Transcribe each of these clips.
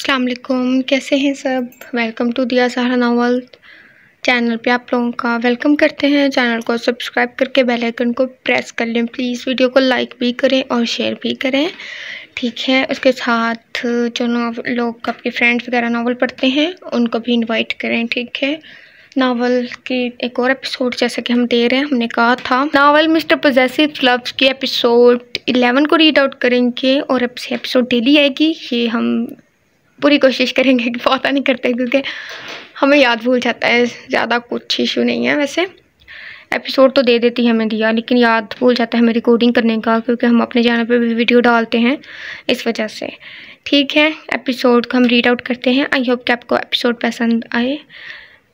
अस्सलाम वालेकुम, कैसे हैं सब। Welcome to Diya Sahara novel channel पे आप लोगों का वेलकम करते हैं। चैनल को सब्सक्राइब करके बेल आइकन को प्रेस कर लें प्लीज़। वीडियो को लाइक भी करें और शेयर भी करें, ठीक है। उसके साथ जो लोग आपके फ्रेंड्स वगैरह नावल पढ़ते हैं उनको भी इनवाइट करें, ठीक है। नावल की एक और एपिसोड जैसे कि हम दे रहे हैं, हमने कहा था नावल मिस्टर पॉजेसिव लव्स के एपिसोड 11 को रीड आउट करेंगे और एपिसोड डेली आएगी। ये हम पूरी कोशिश करेंगे कि पता नहीं करते क्योंकि हमें याद भूल जाता है। ज़्यादा कुछ इशू नहीं है, वैसे एपिसोड तो दे देती है हमें दिया, लेकिन याद भूल जाता है हमें रिकॉर्डिंग करने का, क्योंकि हम अपने चैनल पे भी वीडियो डालते हैं इस वजह से, ठीक है। एपिसोड को हम रीड आउट करते हैं। आई होप कि आपको एपिसोड पसंद आए।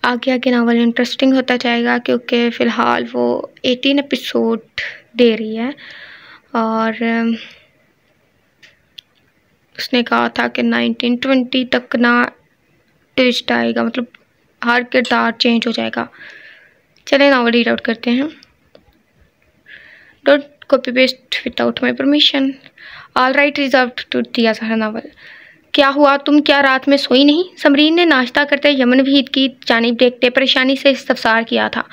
आगे आगे नावल इंटरेस्टिंग होता जाएगा क्योंकि फ़िलहाल वो 18 एपिसोड दे रही है और उसने कहा था कि 1920 तक ना ट्विस्ट आएगा, मतलब हर किरदार चेंज हो जाएगा। चले नावल रीड आउट करते हैं। Don't copy paste without my permission. All right, reserve to Diya Sahara novel. क्या हुआ, तुम क्या रात में सोई नहीं? समरीन ने नाश्ता करते यमन वहीद की जानिब देखते परेशानी से इस्तफसार किया था।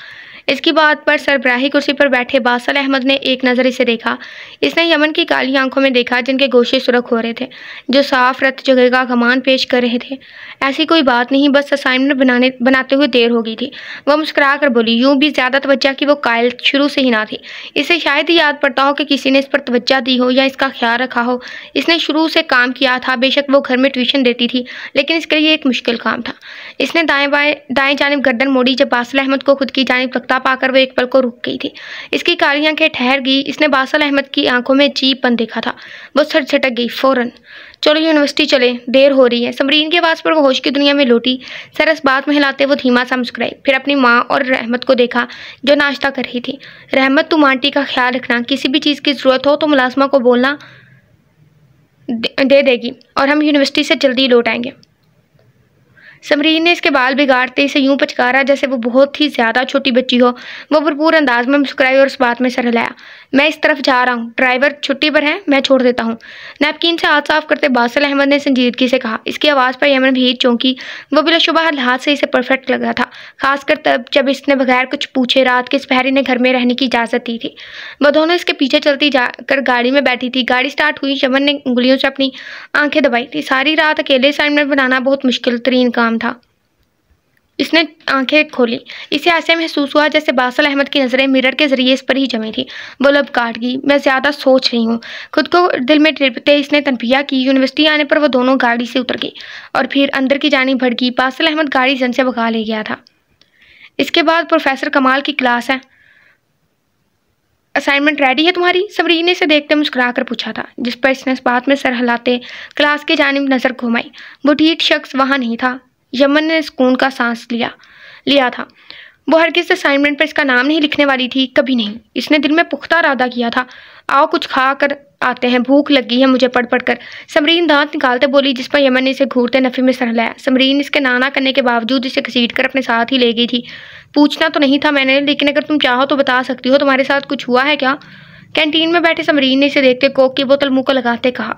इसकी बात पर सरबराही कुर्सी पर बैठे बासल अहमद ने एक नज़र इसे देखा। इसने यमन की काली आंखों में देखा जिनके गोशे सुरख हो रहे थे, जो साफ रत जगह का कमान पेश कर रहे थे। ऐसी कोई बात नहीं, बस असाइनमेंट बनाते हुए देर हो गई थी। वह मुस्कुरा कर बोली, यूँ भी ज़्यादा तवज्जो की वो कायल शुरू से ही ना थी। इसे शायद ही याद पड़ता हो कि किसी ने इस पर तवज्जो दी हो या इसका ख्याल रखा हो। इसने शुरू से काम किया था, बेशक वो घर में ट्यूशन देती थी, लेकिन इसके लिए एक मुश्किल काम था। इसने दाएं जानिब गर्दन मोड़ी जब बासल अहमद को खुद की जानिब तख्ता पाकर वो एक पल को रुक गई थी। इसकी काली आंखें ठहर गई। इसने बासल अहमद की आंखों में अजीबपन देखा था। वो सटक गई। फौरन चलो यूनिवर्सिटी चले, देर हो रही है। समरीन की आवाज़ पर वो होश की दुनिया में लौटी। सरस बात में हिलाते वो धीमा सा मुस्कुराई, फिर अपनी माँ और रहमत को देखा जो नाश्ता कर रही थी। रहमत, तुम आंटी का ख्याल रखना, किसी भी चीज़ की ज़रूरत हो तो मुलाजमा को बोलना, दे देगी और हम यूनिवर्सिटी से जल्दी लौट आएंगे। समरीन ने इसके बाल बिगाड़ते इसे यूं पचकारा जैसे वो बहुत ही ज़्यादा छोटी बच्ची हो। वो भरपूर अंदाज में मुस्कुराई और इस बात में सर हिलाया। मैं इस तरफ जा रहा हूँ, ड्राइवर छुट्टी पर है, मैं छोड़ देता हूँ। नैपकिन से हाथ साफ करते बासल अहमद ने संजीदगी से कहा। इसकी आवाज़ पर यमन भी चौंकी। वो बिलाशुबा हर लिहाज से इसे परफेक्ट लगा था, खासकर तब जब इसने बगैर कुछ पूछे रात के सपहरी ने घर में रहने की इजाज़त दी थी। वह दोनों इसके पीछे चलती जाकर गाड़ी में बैठी थी। गाड़ी स्टार्ट हुई। यमन ने उंगलियों से अपनी आंखें दबाई थी। सारी रात अकेले असाइनमेंट बनाना बहुत मुश्किल तरीन काम था। इसने आंखें खोली। इसे ऐसे महसूस हुआ जैसे बासल अहमद की नज़रें मिरर के जरिए इस पर ही जमी थी। वो लब काट गई। मैं ज़्यादा सोच रही हूँ, खुद को दिल में टिपते इसने तनबिया की। यूनिवर्सिटी आने पर वो दोनों गाड़ी से उतर गई और फिर अंदर की जानिब बढ़ गई। बासल अहमद गाड़ी जन से भगा ले गया था। इसके बाद प्रोफेसर कमाल की क्लास है, असाइनमेंट रेडी है तुम्हारी? समरीन ने इसे देखते मुस्कुरा कर पूछा था, जिस पर इसने इस बात में सर हिलाते क्लास की जानिब नज़र घुमाई। वो ठीक शख्स वहाँ नहीं था। यमन ने सुकून का सांस लिया था। वो हरगिज़ असाइनमेंट पर इसका नाम नहीं लिखने वाली थी, कभी नहीं। इसने दिल में पुख्ता इरादा किया था, आओ कुछ खा कर आते हैं, भूख लगी है मुझे पढ़ पढ़ कर। समरीन दांत निकालते बोली, जिस पर यमन ने इसे घूरते नफ़ी में सर हिलाया। समरीन इसके नाना करने के बावजूद इसे घसीट कर अपने साथ ही ले गई थी। पूछना तो नहीं था मैंने, लेकिन अगर तुम चाहो तो बता सकती हो, तुम्हारे साथ कुछ हुआ है क्या? कैंटीन में बैठे समरीन ने इसे देखते कोक की बोतल मुंह को लगाते कहा।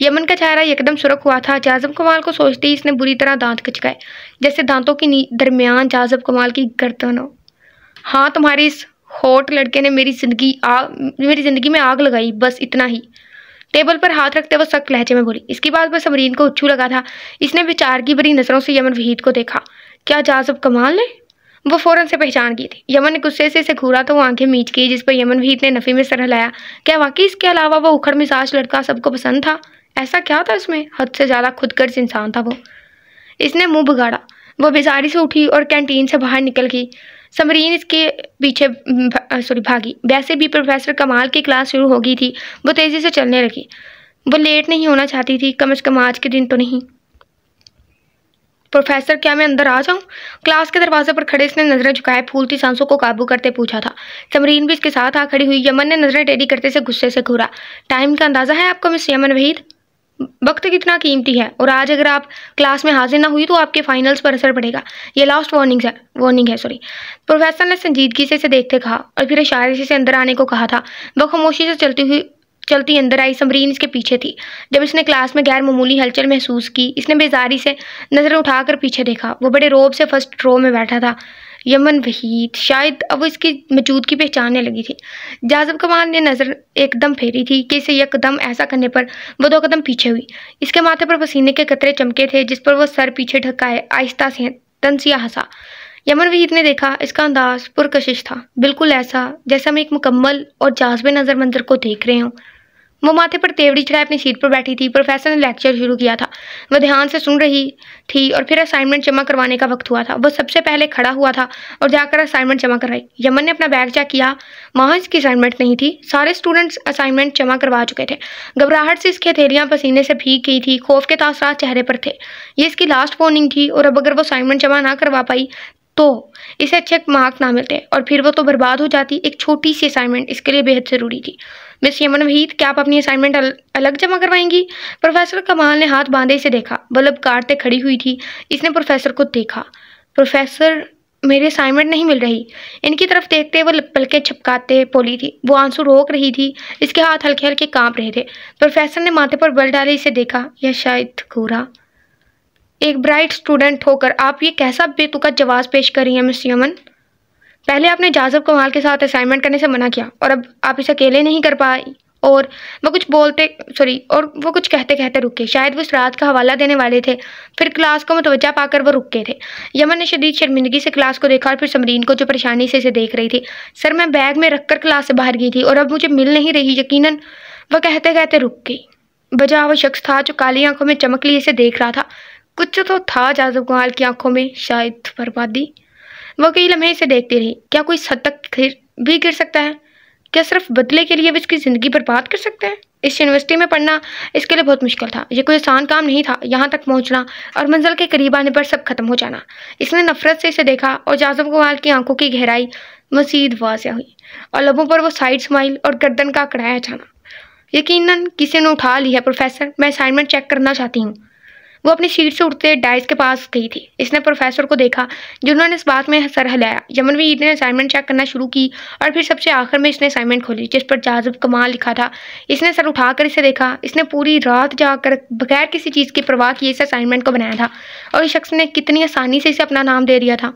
यमन का चेहरा एकदम सुर्ख हुआ था। जाज़ब कमाल को सोचते ही इसने बुरी तरह दांत खचकाए, जैसे दांतों के दरमियान जाज़ब कमाल की गर्दन हो। हाँ, तुम्हारे इस होट लड़के ने मेरी ज़िंदगी में आग लगाई, बस इतना ही। टेबल पर हाथ रखते वो सख्त लहजे में बोली। इसकी बात पर समरीन को उच्छू लगा था। इसने विचार की भरी नज़रों से यमन वहीद को देखा। क्या जाज़ब कमाल ने? वो फौरन से पहचान की थी। यमन ने गुस्से से इसे घूरा तो वो आंखें मीच गई, जिस पर यमन वहीद ने नफ़ी में सर हिलाया। क्या वाकई इसके अलावा वो उखड़ मिजाज लड़का सबको पसंद था? ऐसा क्या था उसमें? हद से ज़्यादा खुदगर्ज इंसान था वो। इसने मुंह बिगाड़ा। वो बेजारी से उठी और कैंटीन से बाहर निकल गई। समरीन इसके पीछे भागी। वैसे भी प्रोफेसर कमाल की क्लास शुरू हो गई थी। वो तेज़ी से चलने लगी। वो लेट नहीं होना चाहती थी, कम से कम आज के दिन तो नहीं। प्रोफेसर, क्या मैं अंदर आ जाऊं? क्लास के दरवाजे पर खड़े इसने नजरें झुकाए फूलती सांसों को काबू करते पूछा था। समरीन भी इसके साथ आ खड़ी हुई। यमन ने नजरें टेढ़ी करते से गुस्से से घूरा। टाइम का अंदाजा है आपको मिस यमन वहीद? वक्त कितना कीमती है, और आज अगर आप क्लास में हाजिर ना हुई तो आपके फाइनल्स पर असर पड़ेगा। ये लास्ट वार्निंग है। प्रोफेसर ने संजीदगी से इसे देखते कहा और फिर इशारे से अंदर आने को कहा था। वह खामोशी से चलती हुई चलती अंदर आई। समरीन इसके पीछे थी। जब इसने क्लास में गैर मामूली हलचल महसूस की, इसने बेजारी से नजर उठाकर पीछे देखा। वो बड़े रौब से फर्स्ट रो में बैठा था। यमन वहीद शायद अब वो इसकी मौजूदगी पहचानने लगी थी। जाज़िब कमाल ने नजर एकदम फेरी थी कि इसे एक कदम ऐसा करने पर वो 2 कदम पीछे हुई। इसके माथे पर पसीने के कतरे चमके थे, जिस पर वो सर पीछे ढकाए आहिस्ता से तंसिया हंसा। यमन वहीद ने देखा, इसका अंदाज पुरकशिश था, बिल्कुल ऐसा जैसा हम एक मुकम्मल और जाज़बे नजर मंजर को देख रहे हों। वो माथे पर तेवड़ी चढ़ाए अपनी सीट पर बैठी थी। प्रोफेसर ने लेक्चर शुरू किया था। वह ध्यान से सुन रही थी और फिर असाइनमेंट जमा करवाने का वक्त हुआ था। वो सबसे पहले खड़ा हुआ था और जाकर असाइनमेंट जमा करवाई। यमन ने अपना बैग चेक किया। वहाँ इसकी असाइनमेंट नहीं थी। सारे स्टूडेंट्स असाइनमेंट जमा करवा चुके थे। घबराहट से इसकी हथेलियाँ पसीने से भीग गई थी। खौफ के तासरात चेहरे पर थे। ये इसकी लास्ट वार्निंग थी और अब अगर वो असाइनमेंट जमा ना करवा पाई तो इसे अच्छे मार्क ना मिलते और फिर वो तो बर्बाद हो जाती। एक छोटी सी असाइनमेंट इसके लिए बेहद ज़रूरी थी। मिस यमन वहीद, क्या आप अपनी असाइनमेंट अलग जमा करवाएंगी? प्रोफेसर कमाल ने हाथ बांधे इसे देखा। बल्ब काटते खड़ी हुई थी। इसने प्रोफेसर को देखा। प्रोफेसर, मेरी असाइनमेंट नहीं मिल रही। इनकी तरफ देखते वो पलके छपकाते बोली थी। वो आंसू रोक रही थी। इसके हाथ हल्के हल्के कांप रहे थे। प्रोफेसर ने माथे पर बल डाले इसे देखा। यह शायद घूरा। एक ब्राइट स्टूडेंट होकर आप ये कैसा बेतुका जवाब पेश कर रही हैं मिस यमन? पहले आपने जाज़िब कमाल के साथ असाइनमेंट करने से मना किया और अब आप इसे अकेले नहीं कर पाई। और वो कुछ कहते कहते रुके। शायद वो इस रात का हवाला देने वाले थे। फिर क्लास को मुतवज्जा पाकर वो रुक गए थे। यमन ने शदीद शर्मिंदगी से क्लास को देखा और फिर समरीन को, जो परेशानी से इसे देख रही थी। सर, मैं बैग में रखकर क्लास से बाहर गई थी और अब मुझे मिल नहीं रही। यकीनन, वह कहते कहते रुक गई। बजा वो शख्स था जो काली आंखों में चमक लिए इसे देख रहा था। कुछ तो था जाज़िब कमाल की आंखों में, शायद बर्बादी। वो कई लम्हे इसे देखती रही। क्या कोई इस हद तक गिर सकता है? क्या सिर्फ बदले के लिए वो इसकी ज़िंदगी बर्बाद कर सकते हैं? इस यूनिवर्सिटी में पढ़ना इसके लिए बहुत मुश्किल था। ये कोई आसान काम नहीं था। यहाँ तक पहुँचना और मंजिल के करीब आने पर सब खत्म हो जाना। इसने नफरत से इसे देखा और जाज़िब कमाल की आंखों की गहराई मज़ीद वाज़ेह हुई और लबों पर वो साइड स्माइल और गर्दन का अकड़ाया जाना। यकीनन किसी ने उठा लिया। प्रोफेसर, मैं असाइनमेंट चेक करना चाहती हूँ। वो अपनी सीट से उठते डाइस के पास गई थी। इसने प्रोफेसर को देखा, जिन्होंने इस बात में सर हिलाया। यमन वहीद ने असाइनमेंट चेक करना शुरू की और फिर सबसे आखिर में इसने असाइनमेंट खोली जिस पर जाज़िब कमाल लिखा था। इसने सर उठाकर इसे देखा। इसने पूरी रात जाकर बगैर किसी चीज़ की परवाह किए इस असाइनमेंट को बनाया था और इस शख्स ने कितनी आसानी से इसे अपना नाम दे दिया था।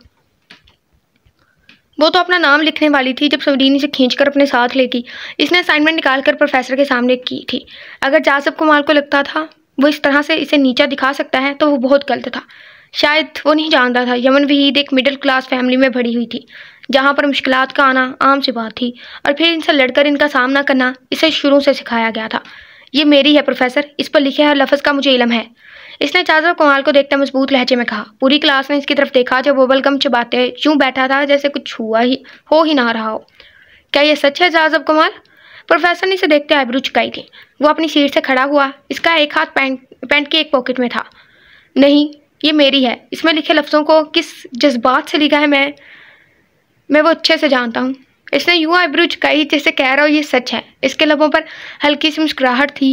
वो तो अपना नाम लिखने वाली थी जब समरीन इसे खींचकर अपने साथ लेती। इसने असाइनमेंट निकालकर प्रोफेसर के सामने की थी। अगर जाज़िब कमाल को लगता था वो इस तरह से इसे नीचा दिखा सकता है तो वो बहुत गलत था। शायद वो नहीं जानता था यमन वहीद एक मिडिल क्लास फैमिली में बड़ी हुई थी, जहाँ पर मुश्किलात का आना आम सी बात थी और फिर इनसे लड़कर इनका सामना करना इसे शुरू से सिखाया गया था। ये मेरी है प्रोफेसर, इस पर लिखे हर लफ्ज़ का मुझे इल्म है। इसने जाज़िब कमाल को देखते मजबूत लहजे में कहा। पूरी क्लास ने इसकी तरफ देखा जब वो बलगम चबाते यूँ बैठा था जैसे कुछ हो ही ना रहा हो। क्या ये सच है जाज़िब कमाल? प्रोफेसर ने इसे देखते आईब्रो झुकाई थी। वो अपनी सीट से खड़ा हुआ। इसका एक हाथ पैंट के एक पॉकेट में था। नहीं, ये मेरी है। इसमें लिखे लफ्ज़ों को किस जज्बात से लिखा है मैं वो अच्छे से जानता हूँ। इसने यूँ आईब्रो झुकाई जैसे कह रहा हो ये सच है। इसके लबों पर हल्की सी मुस्कुराहट थी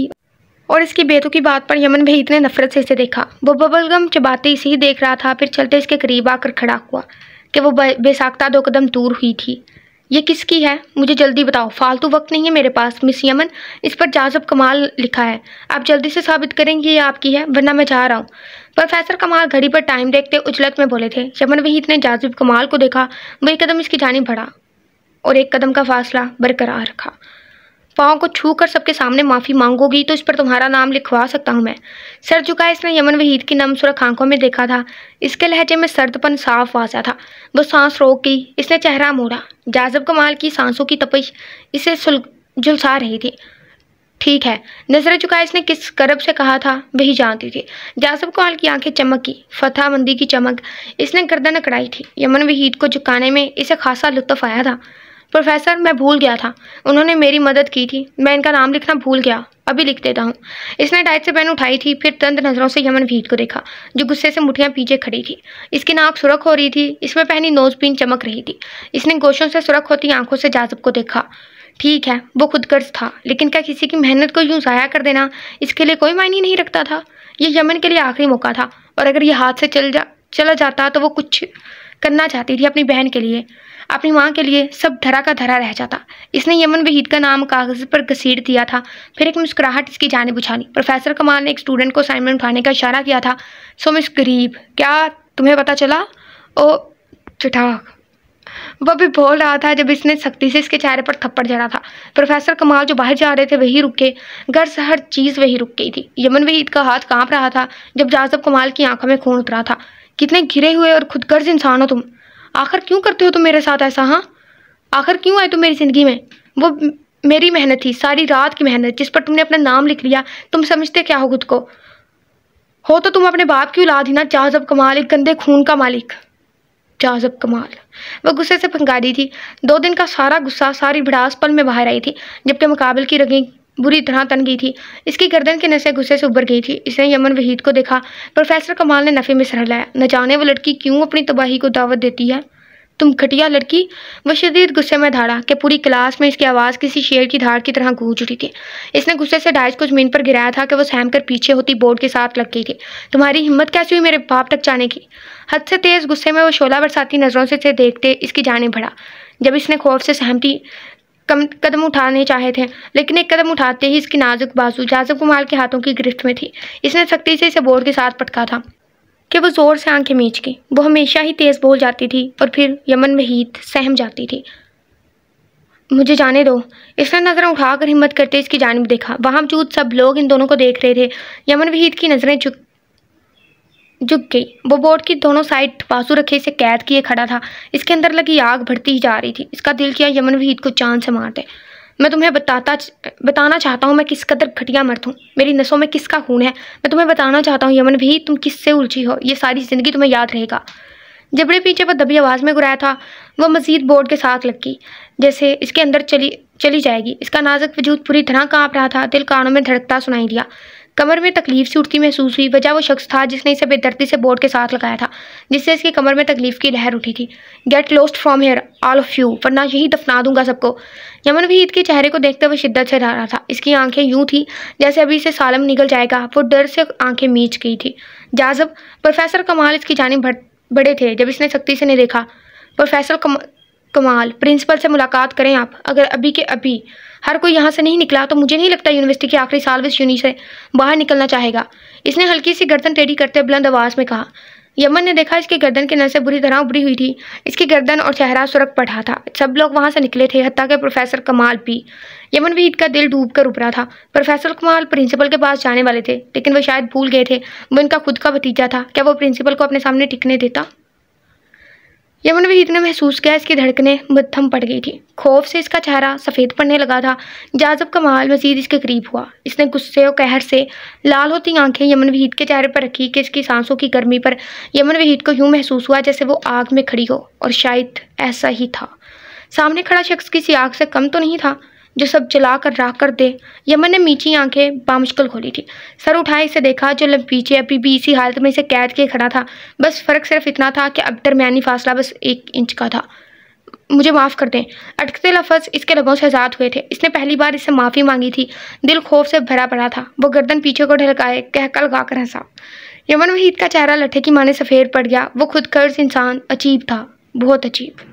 और इसकी बेतुकी बात पर यमन वहीद ने नफरत से इसे देखा। वो बबलगम चबाते इसे ही देख रहा था। फिर चलते इसके करीब आकर खड़ा हुआ कि वो बेसाख्ता 2 कदम दूर हुई थी। ये किसकी है? मुझे जल्दी बताओ, फालतू वक्त नहीं है मेरे पास। मिस यमन, इस पर जाज़िब कमाल लिखा है। आप जल्दी से साबित करेंगे ये आपकी है, वरना मैं जा रहा हूँ। प्रोफेसर कमाल घड़ी पर टाइम देखते उजलत में बोले थे। यमन वहीद ने जाज़िब कमाल को देखा। वो 1 कदम इसकी जानिब बढ़ा और 1 कदम का फासला बरकरार रखा। पाँव को छू कर सबके सामने माफ़ी मांगोगी तो इस पर तुम्हारा नाम लिखवा सकता हूँ मैं। सर झुकाए इसने यमन वहीद की नम सुरख आंखों में देखा था। इसके लहजे में सर्दपन साफ वाज़ा था। वो सांस रोक गई। इसने चेहरा मोड़ा। जाज़िब कमाल की सांसों की तपिश इसे झुलसा रही थी। ठीक है, नजरें झुकाए इसने किस करब से कहा था वही जानती थी। जाज़िब कमाल की आंखें चमकी, फतहमंदी की चमक। इसने गर्दन अकड़ाई थी। यमन वहीद को झुकाने में इसे खासा लुत्फ आया था। प्रोफेसर, मैं भूल गया था, उन्होंने मेरी मदद की थी। मैं इनका नाम लिखना भूल गया, अभी लिख देता हूँ। इसने डाइट से पेन उठाई थी। फिर तंद नज़रों से यमन वहीद को देखा जो गुस्से से मुठियाँ पीछे खड़ी थी। इसकी नाक सुरख हो रही थी। इसमें पहनी नोज़पिन चमक रही थी। इसने गोशों से सुरख होती आंखों से जाज़िब को देखा। ठीक है, वो खुदगर्ज था, लेकिन क्या किसी की मेहनत को यूँ ज़ाया कर देना इसके लिए कोई मायने नहीं रखता था? ये यमन के लिए आखिरी मौका था और अगर ये हाथ से चला जाता तो वो कुछ करना चाहती थी अपनी बहन के लिए, अपनी माँ के लिए सब धरा का धरा रह जाता। इसने यमन वहीद का नाम कागज पर घसीट दिया था, फिर एक मुस्कुराहट इसकी जानिब उछाली। प्रोफेसर कमाल ने एक स्टूडेंट को असाइनमेंट उठाने का इशारा किया था। सो मिस गरीब, क्या तुम्हें पता चला? ओ चिठाक, वह भी बोल रहा था जब इसने सख्ती से इसके चेहरे पर थप्पड़ जड़ा था। प्रोफेसर कमाल जो बाहर जा रहे थे वही रुके, घर से हर चीज़ वही रुक गई थी। यमन वहीद का हाथ कांप रहा था जब जाज़ब कमाल की आंखों में खून उतरा था। कितने घिरे हुए और खुदगर्ज इंसान हो तुम। आखिर क्यों करते हो तुम मेरे साथ ऐसा? हाँ, आखिर क्यों आए तुम मेरी ज़िंदगी में? वो मेरी मेहनत थी, सारी रात की मेहनत, जिस पर तुमने अपना नाम लिख लिया। तुम समझते क्या हो खुद को? हो तो तुम अपने बाप की औलाद ही ना। जाज़ब कमाल, एक गंदे खून का मालिक। जाज़ब कमाल, वह गुस्से से भंगारी थी। 2 दिन का सारा गुस्सा, सारी भड़ास पल में बाहर आई थी, जबकि मुकाबल की रगें बुरी तरह तन गई थी। इसकी गर्दन के नसें गुस्से से उभर गई थी। इसने यमन वहीद को देखा। प्रोफेसर कमाल ने नफ़े में सर हिलाया। न जाने वो लड़की क्यों अपनी तबाही को दावत देती है। तुम घटिया लड़की, वह शदीद गुस्से में धाड़ा कि पूरी क्लास में इसकी आवाज़ किसी शेर की धाड़ की तरह गूंज उठी थी। इसने गुस्से से डाइस को ज़मीन पर गिराया था कि वो सहम कर पीछे होती बोर्ड के साथ लग गई थी। तुम्हारी हिम्मत कैसी हुई मेरे बाप तक जाने की? हद से तेज़ गुस्से में वो शोला बरसाती नज़रों से देखते इसकी जाने बढ़ा। जब इसने खौफ से सहमती कदम उठाने चाहे थे, लेकिन एक कदम उठाते ही इसकी नाजुक बाजू जाज़ब कमाल के हाथों की गिरफ्त में थी। इसने सख्ती से इसे बोर्ड के साथ पटका था कि वो ज़ोर से आंखें मीच गई। वो हमेशा ही तेज़ बोल जाती थी और फिर यमन वहीद सहम जाती थी। मुझे जाने दो। इसने नज़रें उठाकर हिम्मत करते इसकी जानिब देखा। वहाँ मौजूद सब लोग इन दोनों को देख रहे थे। यमन वहीद की नज़रें झुक गई। वो बोर्ड की दोनों साइड बाजू रखे इसे कैद किए खड़ा था। इसके अंदर लगी आग बढ़ती ही जा रही थी। इसका दिल किया यमन वहीद को जान से मार दे। मैं तुम्हें बताना चाहता हूँ मैं किस कदर घटिया मर्द हूँ। मेरी नसों में किसका खून है। मैं तुम्हें बताना चाहता हूँ यमन वहीद, तुम किससे उलझी हो, ये सारी ज़िंदगी तुम्हें याद रहेगा। जबड़े पीछे वह दबी आवाज़ में गुराया था, वह मज़ीद बोर्ड के साथ लग गई, जैसे इसके अंदर चली जाएगी। इसका नाजुक वजूद पूरी तरह काँप रहा था। दिल कानों में धड़कता सुनाई दिया। कमर में तकलीफ सी उठती महसूस हुई। वजह वो शख्स था जिसने इसे बेदर्दी से बोर्ड के साथ लगाया था, जिससे इसकी कमर में तकलीफ की लहर उठी थी। Get lost from here all of you, वरना यही दफना दूंगा सबको। यमन वहीद के चेहरे को देखते हुए शिद्दत से डर रहा था। इसकी आंखें यूं थी जैसे अभी इसे सालम निकल जाएगा। वो डर से आंखें मीच गई थी। जाज़ब, प्रोफेसर कमाल इसकी जानिब बड़े थे जब इसने सख्ती से नहीं देखा। प्रोफेसर कमाल, प्रिंसिपल से मुलाकात करें आप। अगर अभी के अभी हर कोई यहाँ से नहीं निकला तो मुझे नहीं लगता यूनिवर्सिटी के आखिरी साल में इस यूनि से बाहर निकलना चाहेगा। इसने हल्की सी गर्दन टेढ़ी करते बुलंद आवाज़ में कहा। यमन ने देखा इसकी गर्दन के नसें बुरी तरह उभरी हुई थी। इसकी गर्दन और चेहरा सुरख पड़ा था। सब लोग वहाँ से निकले थे, हत्ता के प्रोफेसर कमाल भी। यमन वहीद का दिल डूब कर उभरा था। प्रोफेसर कमाल प्रिंसिपल के पास जाने वाले थे, लेकिन वो शायद भूल गए थे वो इनका खुद का भतीजा था। क्या वो प्रिंसिपल को अपने सामने टिकने देता? यमन वहीद ने महसूस किया इसकी धड़कनें मद्धम पड़ गई थी। खौफ से इसका चेहरा सफ़ेद पड़ने लगा था। जाज़ब कमाल मजीद इसके करीब हुआ। इसने गुस्से और कहर से लाल होती आंखें यमन वहीद के चेहरे पर रखी कि इसकी सांसों की गर्मी पर यमन वहीद को यूं महसूस हुआ जैसे वो आग में खड़ी हो। और शायद ऐसा ही था। सामने खड़ा शख्स किसी आग से कम तो नहीं था जो सब जला कर राख कर दे। यमन ने मीची आंखें बामुश्किल खोली थी। सर उठाए इसे देखा जो पीछे अभी भी इसी हालत में इसे कैद किए खड़ा था। बस फ़र्क सिर्फ इतना था कि अब दरमियानी फासला बस 1 इंच का था। मुझे माफ़ कर दें। अटकते लफ्ज़ इसके लबों से आज़ाद हुए थे। इसने पहली बार इससे माफ़ी मांगी थी। दिल खौफ से भरा पड़ा था। वो गर्दन पीछे को ढलकाए कहकर लगाकर हंसा। यमन वहीद का चेहरा लट्ठे की माने सफ़ेद पड़ गया। वो खुद कर्ज इंसान अजीब था, बहुत अजीब।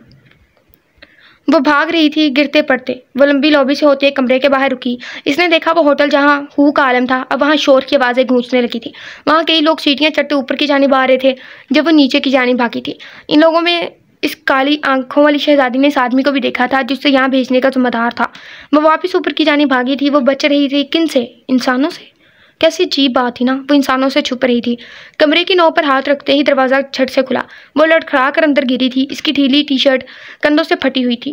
वो भाग रही थी गिरते पड़ते। वो लंबी लॉबी से होते कमरे के बाहर रुकी। इसने देखा वो होटल जहाँ हू का आलम था अब वहाँ शोर की आवाज़ें गूंजने लगी थी। वहाँ कई लोग सीढ़ियाँ चढ़ते ऊपर की जानिब आ रहे थे जब वो नीचे की जानिब भागी थी। इन लोगों में इस काली आंखों वाली शहजादी ने इस आदमी को भी देखा था जिससे यहाँ भेजने का जिम्मेदार था। वो वापस ऊपर की जानिब भागी थी। वो बच रही थी किन से? इंसानों से। कैसी अजीब बात थी ना, वो इंसानों से छुप रही थी। कमरे की नौ पर हाथ रखते ही दरवाज़ा झट से खुला। वो लड़खड़ा कर अंदर गिरी थी। इसकी ढीली टी शर्ट कंधों से फटी हुई थी।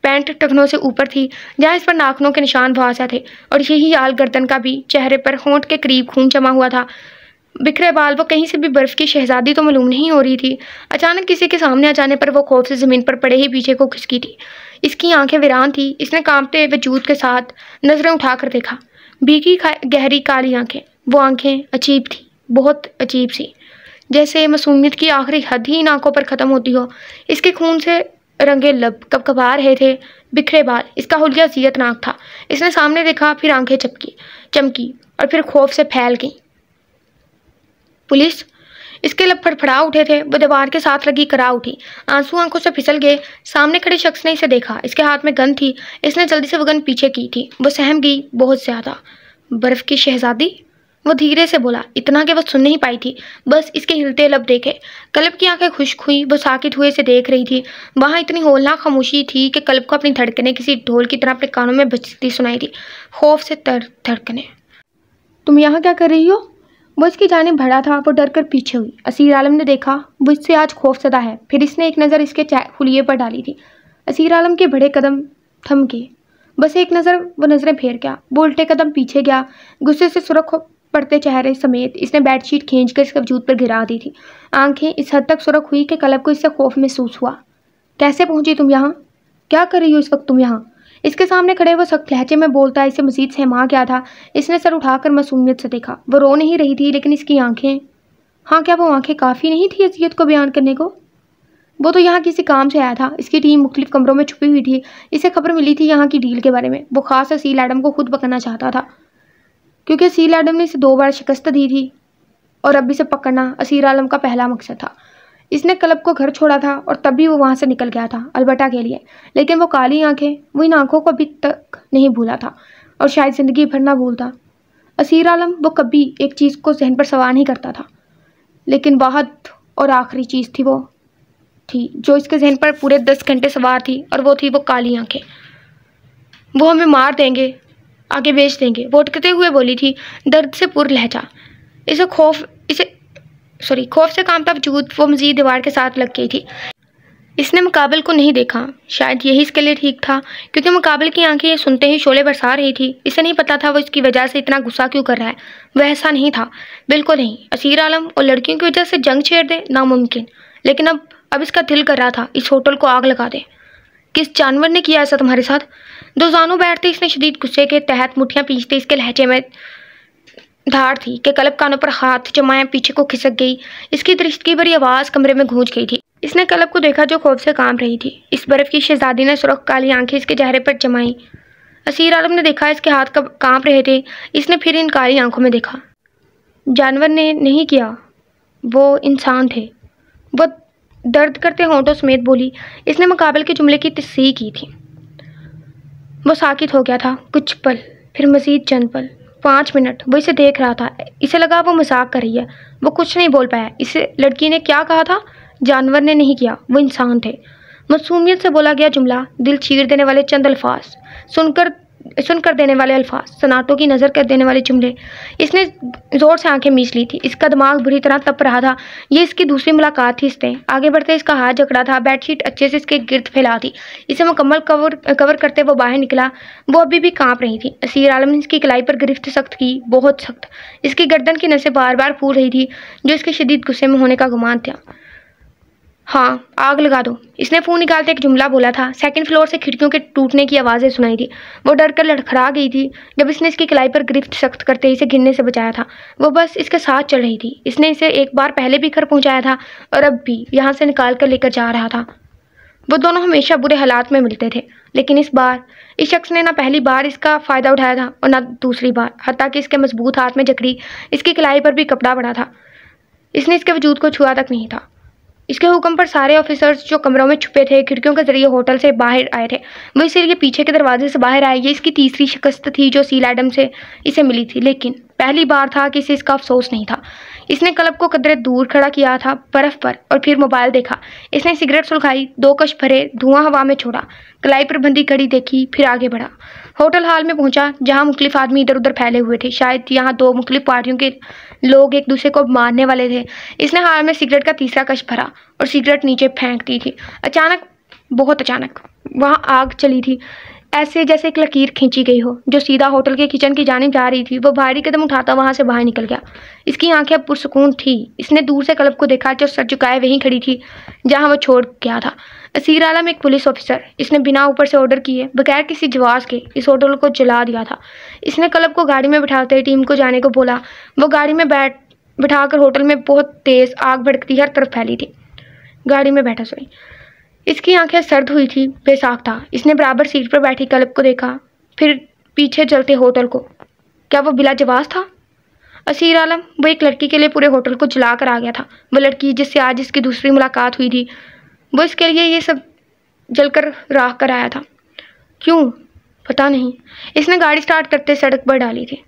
पैंट टखनों से ऊपर थी जहाँ इस पर नाखूनों के निशान बहुत थे और यही हाल गर्दन का भी। चेहरे पर होंठ के करीब खून जमा हुआ था। बिखरे बाल। वो कहीं से भी बर्फ़ की शहजादी तो मालूम नहीं हो रही थी। अचानक किसी के सामने आ जाने पर वो खौफ से ज़मीन पर पड़े ही पीछे को खिसकी थी। इसकी आंखें वीरान थी। इसने कांपते वजूद के साथ नज़रें उठाकर देखा। भीगी गहरी काली आंखें। वो आंखें अजीब थी, बहुत अजीब सी, जैसे मासूमियत की आखिरी हद ही इन आंखों पर ख़त्म होती हो। इसके खून से रंगे लब कपकपा रहे थे। बिखरे बाल। इसका हुलिया ज़ियतनाक था। इसने सामने देखा, फिर आंखें चमकी और फिर खौफ से फैल गईं। पुलिस? इसके लब फड़फड़ा उठे थे, वो दीवार के साथ लगी करा उठी, आंसू आंखों से फिसल गए। सामने खड़े शख्स ने इसे देखा, इसके हाथ में गन थी। इसने जल्दी से वो गन पीछे की थी। वो सहम गई बहुत ज्यादा। बर्फ की शहजादी, वो धीरे से बोला, इतना कि वो सुन नहीं पाई थी, बस इसके हिलते लब देखे। कल्ब की आंखें खुश्क हुई, वो साकित हुए से देख रही थी। वहां इतनी होलनाक खामोशी थी कि कल्ब को अपनी धड़कनें किसी ढोल की तरह अपने कानों में बजती सुनाई दी, खौफ से धड़कने। तुम यहाँ क्या कर रही हो? वो इसकी जानिब बढ़ा था। वो डर कर पीछे हुई। असीर आलम ने देखा वो इससे आज खौफजदा है। फिर इसने एक नज़र इसके हुलिये पर डाली थी। असीर आलम के बड़े कदम थम गए। बस एक नज़र वो नज़रें फेर गया। वो उल्टे कदम पीछे गया। गुस्से से सुर्ख पड़ते चेहरे समेत इसने बेडशीट खींचकर इसके वजूद पर गिरा दी थी। आंखें इस हद तक सुर्ख हुई कि कल्ब को इससे खौफ महसूस हुआ। कैसे पहुंची तुम यहाँ? क्या कर रही हो इस वक्त तुम यहाँ? इसके सामने खड़े वो सख्त लहजे में बोलता है। इसे मजीद सहमा गया था। इसने सर उठाकर मासूमियत से देखा। वो रो नहीं रही थी, लेकिन इसकी आंखें, हाँ, क्या वो आंखें काफ़ी नहीं थी अज़ियत को बयान करने को? वो तो यहाँ किसी काम से आया था। इसकी टीम मुख्तलिफ कमरों में छुपी हुई थी। इसे खबर मिली थी यहाँ की डील के बारे में। वो खास असील एडम को खुद पकड़ना चाहता था, क्योंकि असील एडम ने इसे 2 बार शिकस्त दी थी और अब इसे पकड़ना असीर आलम का पहला मकसद था। इसने कल्ब को घर छोड़ा था और तब भी वो वहाँ से निकल गया था अलबटा के लिए, लेकिन वो काली आंखें, वो इन आंखों को अभी तक नहीं भूला था और शायद ज़िंदगी भर ना भूलता। असीर आलम वो कभी एक चीज़ को जहन पर सवार नहीं करता था, लेकिन वाहद और आखिरी चीज़ थी वो थी जो इसके जहन पर पूरे 10 घंटे सवार थी, और वो थी वो काली आंखें। वो हमें मार देंगे, आगे बेच देंगे, वो अटकते हुए बोली थी, दर्द से पुर लहजा। खौफ से कांपता वजूद वो मजीद दीवार के साथ लग गई थी। इसने मुकाबिल को नहीं देखा। शायद यही इसके लिए ठीक था, क्योंकि मुकाबिल की आंखें ये सुनते ही शोले बरसा रही थी। इसे नहीं पता था वो इसकी वजह से इतना गुस्सा क्यों कर रहा है। वह ऐसा नहीं था, बिल्कुल नहीं। असीर आलम और लड़कियों की वजह से जंग छेड़ दे, नामुमकिन। लेकिन अब इसका दिल कर रहा था इस होटल को आग लगा दे। किस जानवर ने किया ऐसा तुम्हारे साथ? 2 जानों बैठते इसने शदीद गुस्से के तहत मुठ्ठियाँ पींचते इसके लहजे में धार थी कि कल्ब कानों पर हाथ जमाया पीछे को खिसक गई। इसकी दरिश्तगी भरी आवाज़ कमरे में गूंज गई थी। इसने कल्ब को देखा जो खौफ से कांप रही थी। इस बर्फ की शहजादी ने सुर्ख काली आंखें इसके चेहरे पर जमाई। असीर आलम ने देखा इसके हाथ कब कांप रहे थे। इसने फिर इन काली आंखों में देखा। जानवर ने नहीं किया, वो इंसान थे। वो दर्द करते होंठों समेत बोली। इसने मुकाबिल के जुमले की तस्सीह की थी। वो साकित हो गया था कुछ पल, फिर मजीद चंद पल, 5 मिनट। वो इसे देख रहा था। इसे लगा वो मजाक कर रही है। वो कुछ नहीं बोल पाया। इसे लड़की ने क्या कहा था? जानवर ने नहीं किया, वो इंसान थे। मासूमियत से बोला गया जुमला, दिल चीर देने वाले चंद अल्फाज, सुनकर देने वाले अल्फाज, सनाटों की नज़र कर देने वाले जुमले। इसने ज़ोर से आंखें मीच ली थी। इसका दिमाग बुरी तरह तप रहा था। ये इसकी दूसरी मुलाकात थी इससे। आगे बढ़ते इसका हाथ जकड़ा था। बेडशीट अच्छे से इसके गिर्द फैला थी। इसे मुकम्मल कवर करते वो बाहर निकला। वो अभी भी कांप रही थी। असीर आलम ने इसकी कलाई पर गिरफ्त सख्त की, बहुत सख्त। इसकी गर्दन की नसें बार बार फूल रही थी, जो इसके शदीद गुस्से में होने का गुमान था। हाँ, आग लगा दो, इसने फ़ोन निकालते एक जुमला बोला था। 2nd फ्लोर से खिड़कियों के टूटने की आवाज़ें सुनाई थी। वो डर कर लड़खड़ा गई थी जब इसने इसकी कलाई पर गिरफ्त सख्त करते इसे गिरने से बचाया था। वो बस इसके साथ चल रही थी। इसने इसे एक बार पहले भी घर पहुंचाया था और अब भी यहाँ से निकाल कर लेकर जा रहा था। वो दोनों हमेशा बुरे हालात में मिलते थे, लेकिन इस बार इस शख्स ने ना पहली बार इसका फ़ायदा उठाया था और ना दूसरी बार। हत्ता कि इसके मजबूत हाथ में जकड़ी इसकी कलाई पर भी कपड़ा पड़ा था। इसने इसके वजूद को छुआ तक नहीं था। इसके हुक्म पर सारे ऑफिसर्स जो कमरों में छुपे थे खिड़कियों के जरिए होटल से बाहर आए थे। वो इसीलिए पीछे के दरवाजे से बाहर आए। ये इसकी तीसरी शिकस्त थी जो सील एडम से इसे मिली थी, लेकिन पहली बार था कि इसे इसका अफसोस नहीं था। इसने कल्ब को कदरे दूर खड़ा किया था बर्फ पर और फिर मोबाइल देखा। इसने सिगरेट सुलगाई, 2 कश भरे, धुआं हवा में छोड़ा, कलाई पर बंधी घड़ी देखी, फिर आगे बढ़ा। होटल हॉल में पहुंचा जहां मुख्तलिफ आदमी इधर उधर फैले हुए थे। शायद यहाँ 2 मुख्तलिफ पार्टियों के लोग एक दूसरे को मारने वाले थे। इसने हाल में सिगरेट का तीसरा कश भरा और सिगरेट नीचे फेंक दी थी। अचानक, बहुत अचानक, वहाँ आग चली थी, ऐसे जैसे एक लकीर खींची गई हो जो सीधा होटल के किचन की जानिब जा रही थी। वो भारी कदम उठाता वहाँ से बाहर निकल गया। इसकी आंखें अब पुरसुकून थी। इसने दूर से कल्ब को देखा जो सर झुकाए वहीं खड़ी थी जहाँ वो छोड़ गया था। असीर आलम एक पुलिस ऑफिसर। इसने बिना ऊपर से ऑर्डर किए, बगैर किसी जवाब के इस होटल को जला दिया था। इसने कल्ब को गाड़ी में बिठाते टीम को जाने को बोला। वो गाड़ी में बिठाकर होटल में बहुत तेज़ आग भड़कती हर तरफ फैली थी। गाड़ी में बैठा सोई। इसकी आंखें सर्द हुई थी, बेसाख था। इसने बराबर सीट पर बैठी कल्ब को देखा, फिर पीछे चलते होटल को। क्या वो बिला जवाब था? असीर आलम, वो एक लड़की के लिए पूरे होटल को जला कर आ गया था। वो लड़की जिससे आज इसकी दूसरी मुलाकात हुई थी, वो इसके लिए ये सब जलकर राख कर आया था। क्यों? पता नहीं। इसने गाड़ी स्टार्ट करते सड़क पर डाली थी।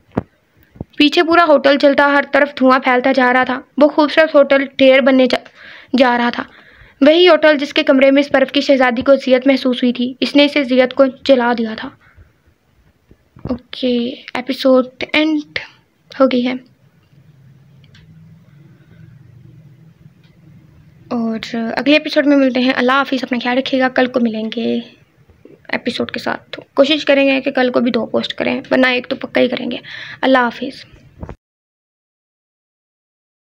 पीछे पूरा होटल जलता, हर तरफ धुआं फैलता जा रहा था। वो खूबसूरत होटल ढेर बनने जा रहा था। वही होटल जिसके कमरे में इस बर्फ की शहजादी को अजियत महसूस हुई थी, इसने इसे अजियत को जला दिया था। ओके, एपिसोड एंड हो गई है। और अगले एपिसोड में मिलते हैं। अल्लाह हाफिज़, अपना ख्याल रखिएगा। कल को मिलेंगे एपिसोड के साथ। तो कोशिश करेंगे कि कल को भी 2 पोस्ट करें, वरना एक तो पक्का ही करेंगे। अल्लाह हाफिज़।